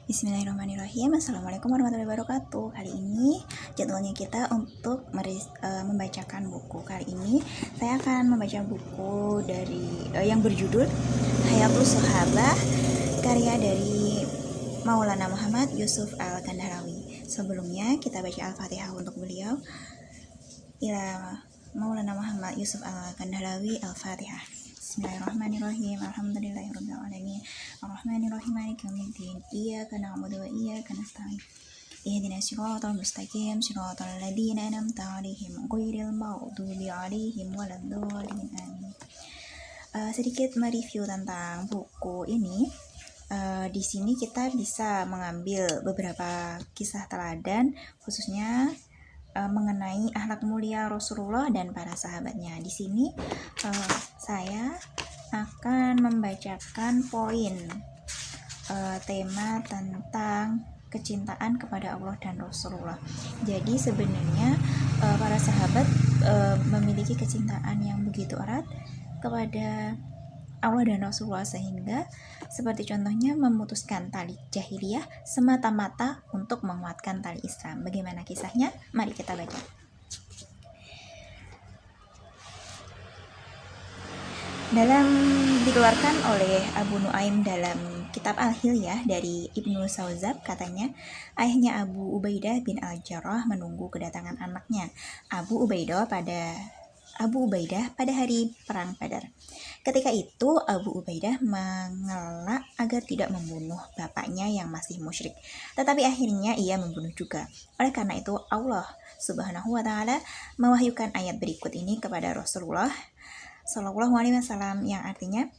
Bismillahirrahmanirrahim. Assalamualaikum warahmatullahi wabarakatuh. Kali ini jadwalnya kita untuk membacakan buku. Kali ini saya akan membaca buku dari yang berjudul Hayatus Sahabah, karya dari Maulana Muhammad Yusuf Al-Kandahrawi. Sebelumnya kita baca Al-Fatihah untuk beliau. Ila Maulana Muhammad Yusuf Al-Kandahrawi. Al-Fatihah. Bismillahirrahmanirrahim. Alhamdulillahirabbil alamin. Arrahmanirrahim. Maliki yaumiddin. Iyyaka na'budu wa iyyaka nasta'in. Ihdinas siratal mustaqim. Siratal ladzina an'amta 'alaihim ghairil maghdubi 'alaihim waladdallin. Amin. Sedikit mereview tentang buku ini. Di sini kita bisa mengambil beberapa kisah teladan, khususnya mengenai akhlak mulia Rasulullah dan para sahabatnya. Di sini saya akan membacakan poin tema tentang kecintaan kepada Allah dan Rasulullah. Jadi sebenarnya para sahabat memiliki kecintaan yang begitu erat kepada Allah dan Rasulullah, sehingga seperti contohnya memutuskan tali jahiliyah semata-mata untuk menguatkan tali Islam. Bagaimana kisahnya? Mari kita baca. Dikeluarkan oleh Abu Nuaim dalam kitab Al-Hilyah dari Ibnu Sauzab, katanya ayahnya Abu Ubaidah bin Al-Jarrah menunggu kedatangan anaknya Abu Ubaidah pada hari perang Badar. Ketika itu Abu Ubaidah mengelak agar tidak membunuh bapaknya yang masih musyrik, tetapi akhirnya ia membunuh juga. Oleh karena itu Allah Subhanahu wa taala mewahyukan ayat berikut ini kepada Rasulullah Shallallahu alaihi wasallam, yang artinya,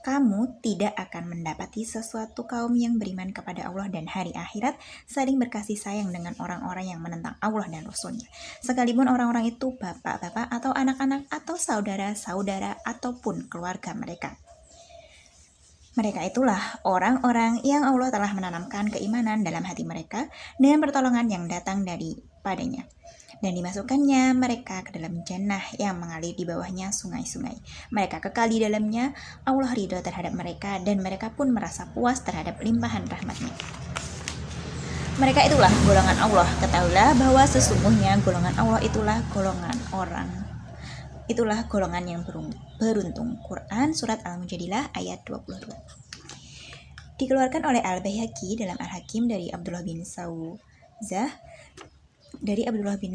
kamu tidak akan mendapati sesuatu kaum yang beriman kepada Allah dan hari akhirat saling berkasih sayang dengan orang-orang yang menentang Allah dan Rasulnya, sekalipun orang-orang itu bapak-bapak atau anak-anak atau saudara-saudara ataupun keluarga mereka. Mereka itulah orang-orang yang Allah telah menanamkan keimanan dalam hati mereka dengan pertolongan yang datang daripadanya, dan dimasukkannya mereka ke dalam jannah yang mengalir di bawahnya sungai-sungai. Mereka kekal di dalamnya. Allah ridho terhadap mereka dan mereka pun merasa puas terhadap limpahan rahmatnya. Mereka itulah golongan Allah. Ketahuilah bahwa sesungguhnya golongan Allah itulah golongan yang beruntung. Quran Surat Al-Mujadilah ayat 22. Dikeluarkan oleh Al-Baihaqi dalam Al-Hakim dari Abdullah bin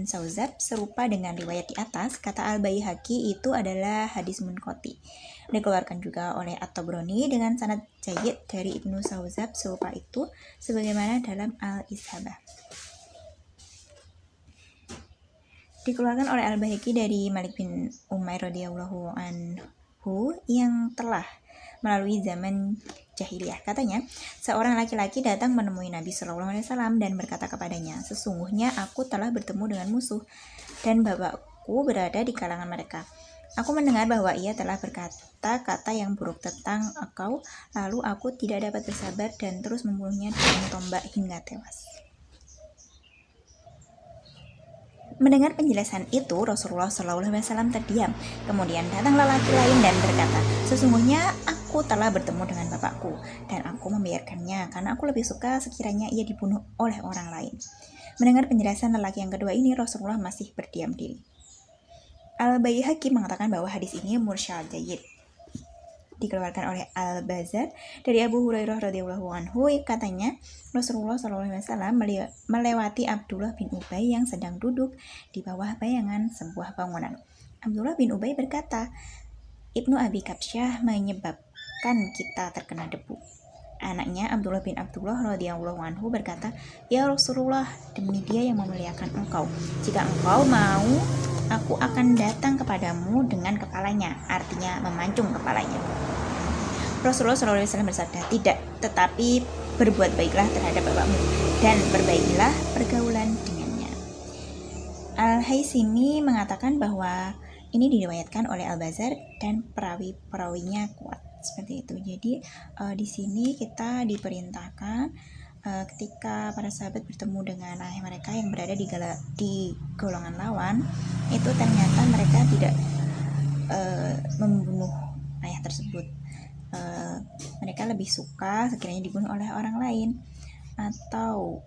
Sauzab serupa dengan riwayat di atas. Kata Al-Baihaqi itu adalah hadis munqati. Dikeluarkan juga oleh At-Tabrani dengan sanad jayyid dari Ibnu Sauzab serupa itu, sebagaimana dalam Al-Ishabah. Dikeluarkan oleh Al-Baihaqi dari Malik bin Umair radhiyallahu anhu yang telah melalui zaman jahiliyah. Katanya, seorang laki-laki datang menemui Nabi Shallallahu alaihi wasallam dan berkata kepadanya, sesungguhnya aku telah bertemu dengan musuh dan bapakku berada di kalangan mereka. Aku mendengar bahwa ia telah berkata-kata yang buruk tentang engkau, lalu aku tidak dapat bersabar dan terus membunuhnya dengan tombak hingga tewas. Mendengar penjelasan itu, Rasulullah SAW terdiam. Kemudian datang lelaki lain dan berkata, sesungguhnya aku telah bertemu dengan bapakku dan aku membiarkannya karena aku lebih suka sekiranya ia dibunuh oleh orang lain. Mendengar penjelasan lelaki yang kedua ini, Rasulullah masih berdiam diri. Al-Baihaqi mengatakan bahwa hadis ini mursal jayyid. Dikeluarkan oleh Al-Bazzar dari Abu Hurairah radhiyallahu anhu, katanya Rasulullah SAW melewati Abdullah bin Ubay yang sedang duduk di bawah bayangan sebuah bangunan. Abdullah bin Ubay berkata, Ibnu Abi Kabsyah menyebabkan kita terkena debu. Anaknya Abdullah bin Abdullah radhiyallahu anhu berkata, ya Rasulullah, demi dia yang memuliakan engkau, jika engkau mau, aku akan datang kepadamu dengan kepalanya, artinya memancung kepalanya. Rasulullah SAW bersabda, tidak, tetapi berbuat baiklah terhadap bapakmu dan perbaikilah pergaulan dengannya. Al-Haisimi mengatakan bahwa ini diriwayatkan oleh Al-Bazzar dan perawi-perawinya kuat. Seperti itu. Jadi di sini kita diperintahkan ketika para sahabat bertemu dengan ayah mereka yang berada di golongan lawan, itu ternyata mereka tidak membunuh ayah tersebut. Mereka lebih suka sekiranya dibunuh oleh orang lain. Atau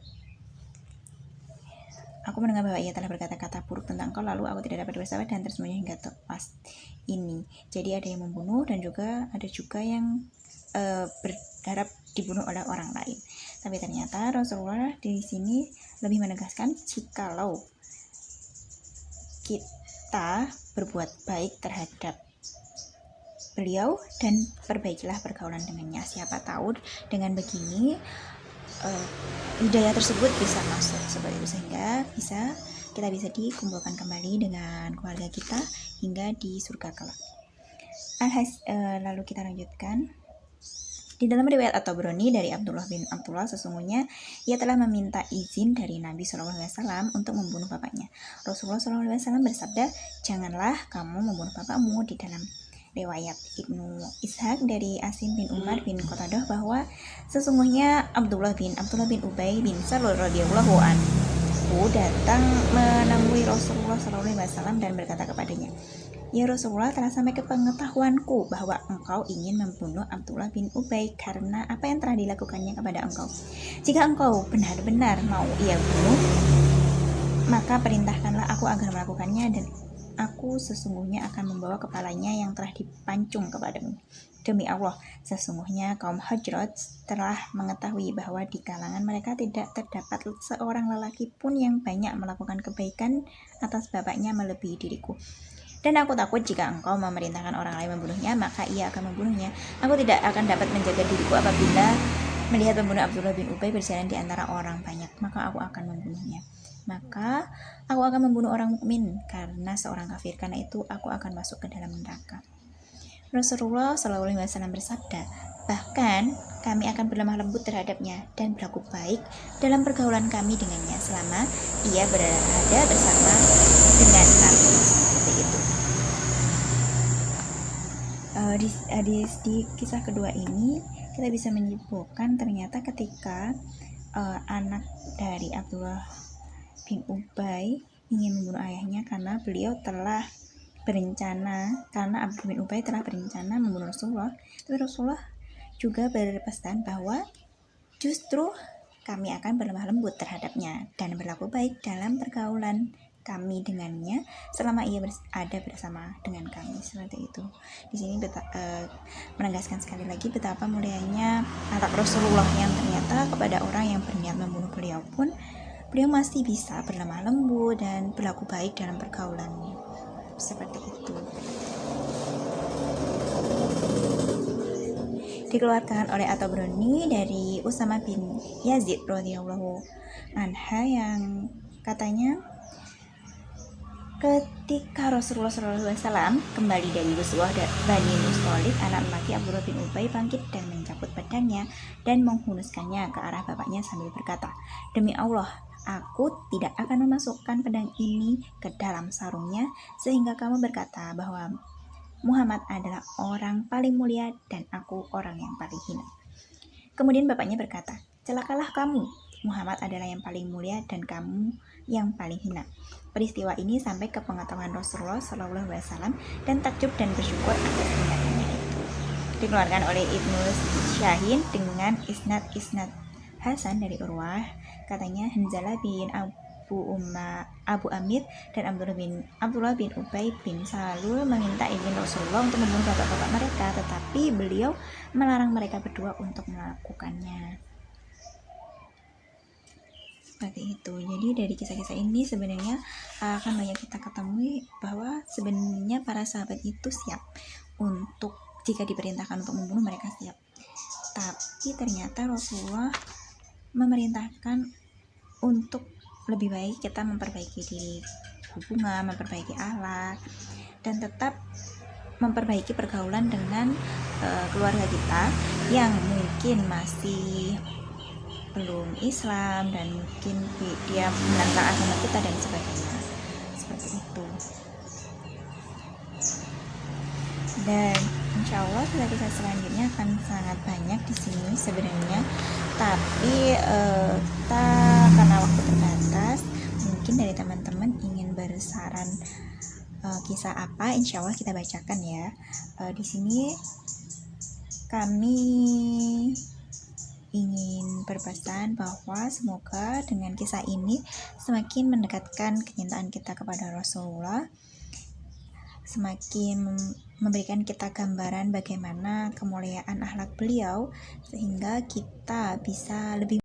aku mendengar bahwa ia telah berkata-kata buruk tentang engkau, lalu aku tidak dapat bersabar dan tersembunyi hingga tewas ini. Jadi ada yang membunuh dan juga ada juga yang berharap dibunuh oleh orang lain. Tapi ternyata Rasulullah di sini lebih menegaskan jikalau kita berbuat baik terhadap beliau dan perbaikilah pergaulan dengannya. Siapa tahu dengan begini hidayah tersebut bisa masuk seperti itu, sehingga kita bisa dikumpulkan kembali dengan keluarga kita hingga di surga kelak. Lalu kita lanjutkan. Di dalam riwayat At-Tabrani dari Abdullah bin Abdullah, sesungguhnya ia telah meminta izin dari Nabi SAW untuk membunuh bapaknya. Rasulullah SAW bersabda, janganlah kamu membunuh bapakmu. Di dalam riwayat Ibnu Ishaq dari Asim bin Umar bin Qatadah bahwa sesungguhnya Abdullah bin Ubay bin Salul radhiyallahu anhu datang menemui Rasulullah SAW dan berkata kepadanya, ya Rasulullah, telah sampai ke pengetahuanku bahwa engkau ingin membunuh Abdullah bin Ubay karena apa yang telah dilakukannya kepada engkau. Jika engkau benar-benar mau ia bunuh, maka perintahkanlah aku agar melakukannya, dan aku sesungguhnya akan membawa kepalanya yang telah dipancung kepadamu. Demi Allah, sesungguhnya kaum Hajrat telah mengetahui bahwa di kalangan mereka tidak terdapat seorang lelaki pun yang banyak melakukan kebaikan atas bapaknya melebihi diriku. Dan aku takut jika engkau memerintahkan orang lain membunuhnya, maka ia akan membunuhnya. Aku tidak akan dapat menjaga diriku apabila melihat pembunuh Abdullah bin Ubay berjalan di antara orang banyak, maka aku akan membunuhnya. Maka aku akan membunuh orang mukmin karena seorang kafir, karena itu aku akan masuk ke dalam neraka. Rasulullah SAW bersabda, bahkan kami akan berlemah lembut terhadapnya dan berlaku baik dalam pergaulan kami dengannya selama ia berada bersama dengan kami. Seperti itu. Di kisah kedua ini kita bisa menyimpulkan ternyata ketika anak dari Abdullah bin Ubay ingin membunuh ayahnya karena beliau telah berencana, karena Abdullah bin Ubay telah berencana membunuh Rasulullah, tapi Rasulullah juga berpesan bahwa justru kami akan berlemah lembut terhadapnya dan berlaku baik dalam pergaulan kami dengannya selama ia ada bersama dengan kami. Seperti itu. Di sini menegaskan sekali lagi betapa mulianya anak Rasulullah yang ternyata kepada orang yang berniat membunuh beliau pun beliau masih bisa berlemah lembut dan berlaku baik dalam pergaulannya. Seperti itu. Dikeluarkan oleh At-Tabrani dari Usama bin Yazid radhiyallahu anha yang katanya, ketika Rasulullah SAW kembali dari Ghazwah Bani Mustalik, anak laki Abdullah bin Ubay bangkit dan mencabut pedangnya dan menghunuskannya ke arah bapaknya sambil berkata, demi Allah, aku tidak akan memasukkan pedang ini ke dalam sarungnya sehingga kamu berkata bahwa Muhammad adalah orang paling mulia dan aku orang yang paling hina. Kemudian bapaknya berkata, celakalah kamu, Muhammad adalah yang paling mulia dan kamu yang paling hina. Peristiwa ini sampai ke pengetahuan Rasulullah SAW dan takjub dan bersyukur atas tindakannya itu. Dikeluarkan oleh Ibnu Syahin dengan isnad Hasan dari Urwah, katanya Hanzalah bin Abu Amir dan Abdullah bin Ubay bin Salul meminta izin Rasulullah untuk membunuh bapak-bapak mereka, tetapi beliau melarang mereka berdua untuk melakukannya. Seperti itu. Jadi dari kisah-kisah ini sebenarnya akan banyak kita ketemui bahwa sebenarnya para sahabat itu siap untuk, jika diperintahkan untuk membunuh mereka siap. Tapi ternyata Rasulullah memerintahkan untuk lebih baik kita memperbaiki diri, hubungan, memperbaiki akhlak, dan tetap memperbaiki pergaulan dengan keluarga kita yang mungkin masih belum Islam dan mungkin dia menentang agama kita dan sebagainya. Seperti itu. Dan insya Allah kisah-kisah selanjutnya akan sangat banyak di sini sebenarnya, tapi kita karena waktu terbatas, mungkin dari teman-teman ingin bersaran kisah apa, insya Allah kita bacakan ya. Di sini kami ingin berpesan bahwa semoga dengan kisah ini semakin mendekatkan kecintaan kita kepada Rasulullah, semakin memberikan kita gambaran bagaimana kemuliaan akhlak beliau, sehingga kita bisa lebih